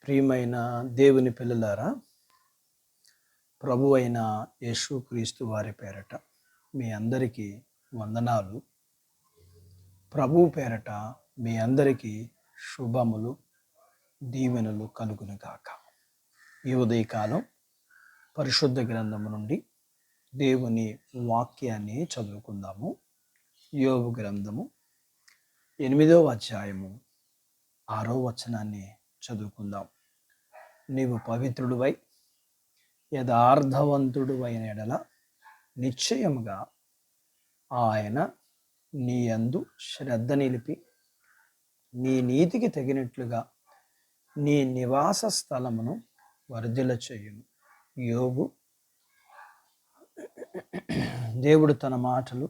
ప్రియమైన దేవుని పిల్లలారా, ప్రభువైన యేసుక్రీస్తు వారి పేరట మీ అందరికీ వందనాలు. ప్రభువు పేరట మీ అందరికీ శుభములు, దీవెనలు కలుగునుగాక. ఈ ఉదయకాలం పరిశుద్ధ గ్రంథము నుండి దేవుని వాక్యాన్ని చదువుకుందాము. యోబు గ్రంథము 8వ అధ్యాయము 6వ వచనాన్ని చదువుకుందాం. నీవు పవిత్రుడివై యథార్థవంతుడు అయిన ఎడల నిశ్చయముగా ఆయన నీ యందు శ్రద్ధ నిలిపి నీ నీతికి తగినట్లుగా నీ నివాస స్థలమును వర్ధిల్ల చేయును. యోబు. దేవుడు తన మాటలు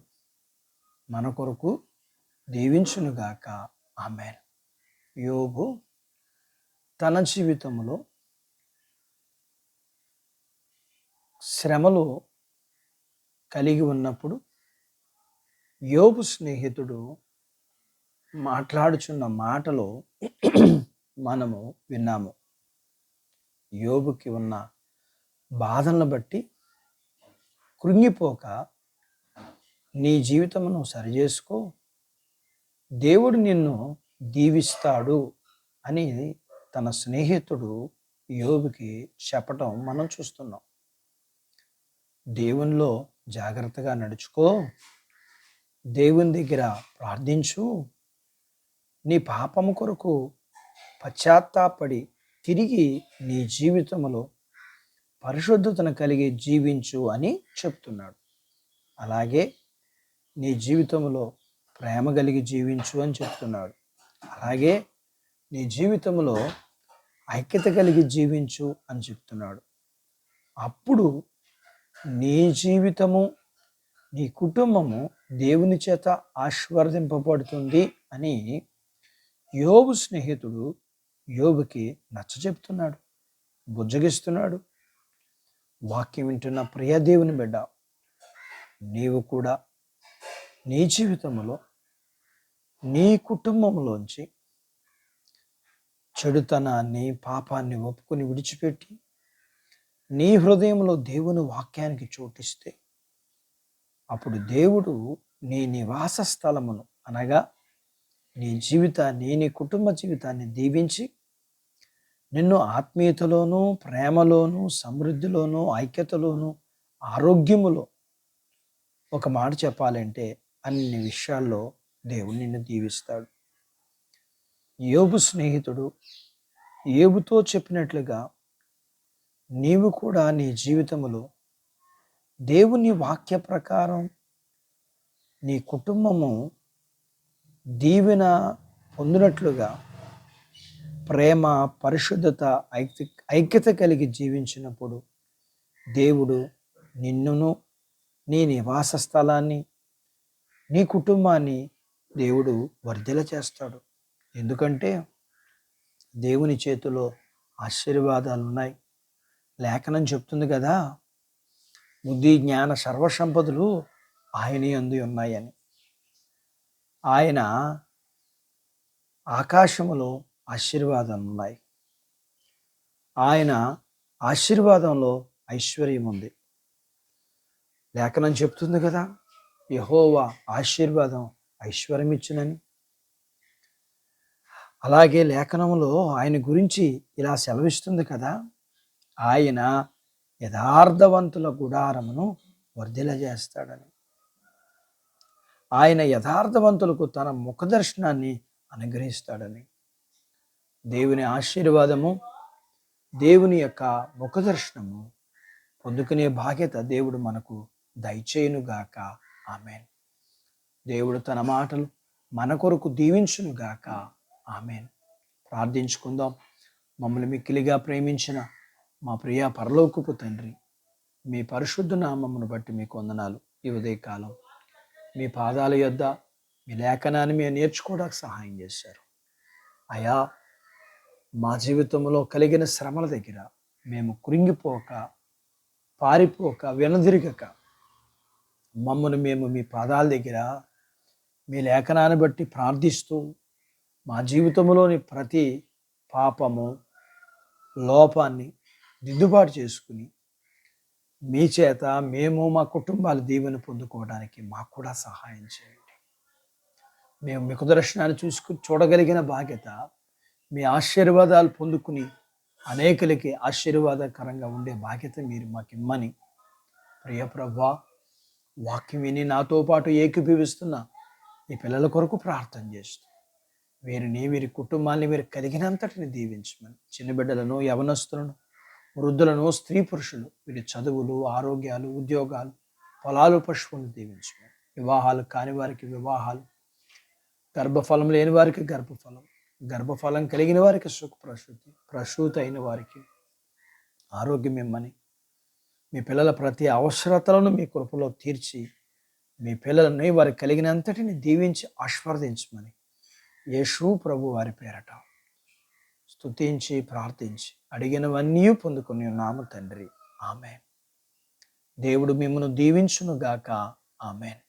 మన కొరకు దీవించునుగాక. ఆమేన్. యోబు తన జీవితంలో శ్రమలు కలిగి ఉన్నప్పుడు యోబు స్నేహితుడు మాట్లాడుచున్న మాటలో మనము విన్నాము. యోబుకి ఉన్న బాధలను బట్టి కృంగిపోక నీ జీవితమును సరిచేసుకో, దేవుడు నిన్ను దీవిస్తాడు అని తన స్నేహితుడు యోబుకి చెప్పటం మనం చూస్తున్నాం. దేవునిలో జాగ్రత్తగా నడుచుకో, దేవుని దగ్గర ప్రార్థించు, నీ పాపము కొరకు పశ్చాత్తాపడి తిరిగి నీ జీవితంలో పరిశుద్ధతను కలిగి జీవించు అని చెప్తున్నాడు. అలాగే నీ జీవితంలో ప్రేమ కలిగి జీవించు అని చెప్తున్నాడు. అలాగే నీ జీవితంలో ఐక్యత కలిగి జీవించు అని చెప్తున్నాడు. అప్పుడు నీ జీవితము, నీ కుటుంబము దేవుని చేత ఆశీర్వదింపబడుతుంది అని యోబు స్నేహితుడు యోబుకి నచ్చచెప్తున్నాడు, బుజ్జగిస్తున్నాడు. వాక్యం వింటున్న ప్రియ దేవుని బిడ్డ, నీవు కూడా నీ జీవితంలో నీ కుటుంబంలోంచి చెడుతనాన్ని, పాపాన్ని ఒప్పుకొని విడిచిపెట్టి నీ హృదయంలో దేవుని వాక్యానికి చోటిస్తే అప్పుడు దేవుడు నీ నివాస స్థలమును అనగా నీ జీవితాన్ని, నీ కుటుంబ జీవితాన్ని దీవించి నిన్ను ఆత్మీయతలోనూ, ప్రేమలోనూ, సమృద్ధిలోనూ, ఐక్యతలోనూ, ఆరోగ్యములో, ఒక మాట చెప్పాలంటే అన్ని విషయాల్లో దేవుడు నిన్ను దీవిస్తాడు. యోబు స్నేహితుడు యోబుతో చెప్పినట్లుగా నీవు కూడా నీ జీవితంలో దేవుని వాక్య ప్రకారం నీ కుటుంబము దీవెన పొందినట్లుగా ప్రేమ, పరిశుద్ధత, ఐక్యత కలిగి జీవించినప్పుడు దేవుడు నిన్నును, నీ నివాస స్థలాన్ని, నీ కుటుంబాన్ని దేవుడు వర్ధిల్ల చేస్తాడు. ఎందుకంటే దేవుని చేతిలో ఆశీర్వాదాలు ఉన్నాయి. లేఖనం చెప్తుంది కదా, బుద్ధి, జ్ఞాన, సర్వసంపదలు ఆయన యందు ఉన్నాయని. ఆయన ఆకాశములో ఆశీర్వాదాలు ఉన్నాయి. ఆయన ఆశీర్వాదంలో ఐశ్వర్యం ఉంది. లేఖనం చెప్తుంది కదా, యెహోవా ఆశీర్వాదం ఐశ్వర్యం ఇచ్చునని. అలాగే లేఖనంలో ఆయన గురించి ఇలా సెలవిస్తుంది కదా, ఆయన యథార్థవంతుల గుడారమును వర్ధిల్ల చేస్తాడని. ఆయన యథార్థవంతులకు తన ముఖదర్శనాన్ని అనుగ్రహిస్తాడని. దేవుని ఆశీర్వాదము, దేవుని యొక్క ముఖదర్శనము పొందుకునే బాధ్యత దేవుడు మనకు దయచేయునుగాక. ఆమేన్. దేవుడు తన మాటలు మన కొరకు దీవించునుగాక. ఆమేన్. ప్రార్థించుకుందాం. మమ్మల్ని మిక్కిలిగా ప్రేమించిన మా ప్రియ పరలోకపు తండ్రి, మీ పరిశుద్ధ నామమును బట్టి మీకు వందనాలు. ఈ ఉదయకాలం మీ పాదాల యొద్ద మీ లేఖనాన్ని మేము నేర్చుకోవడానికి సహాయం చేశారు. అయా, మా జీవితంలో కలిగిన శ్రమల దగ్గర మేము కృంగిపోక, పారిపోక, వెనుదిరగక మమ్మల్ని మేము మీ పాదాల దగ్గర మీ లేఖనాన్ని బట్టి ప్రార్థిస్తూ మా జీవితంలోని ప్రతి పాపము, లోపాన్ని దిద్దుబాటు చేసుకుని మీ చేత మేము మా కుటుంబాల దీవెన పొందుకోవడానికి మాకు కూడా సహాయం చేయండి. మేము మీకు దర్శనాన్ని చూడగలిగిన బాధ్యత, మీ ఆశీర్వాదాలు పొందుకుని అనేకులకి ఆశీర్వాదకరంగా ఉండే బాధ్యత మీరు మాకు ఇమ్మని ప్రియ ప్రభువా, వాక్యం విని నాతో పాటు ఏకీభవిస్తున్న ఈ పిల్లల కొరకు ప్రార్థన చేస్తూ వీరి కుటుంబాన్ని మీరు కలిగినంతటిని దీవించమని, చిన్న బిడ్డలను, యవనస్తులను, వృద్ధులను, స్త్రీ పురుషులు వీరి చదువులు, ఆరోగ్యాలు, ఉద్యోగాలు, పొలాలు, పశువులను దీవించమని, వివాహాలు కాని వారికి వివాహాలు, గర్భఫలం లేని వారికి గర్భఫలం, గర్భఫలం కలిగిన వారికి ప్రసూతి అయిన వారికి ఆరోగ్యం ఇమ్మని, మీ పిల్లల ప్రతి అవసరతలను మీ కృపలో తీర్చి మీ పిల్లలని వారికి కలిగినంతటిని దీవించి ఆశీర్వదించమని యేసు ప్రభు వారి పేరట స్తుతించి ప్రార్థించి అడిగినవన్నీ పొందుకుని ఉన్నాము తండ్రి. ఆమేన్. దేవుడు మిమ్మల్ని దీవించును గాక. ఆమేన్.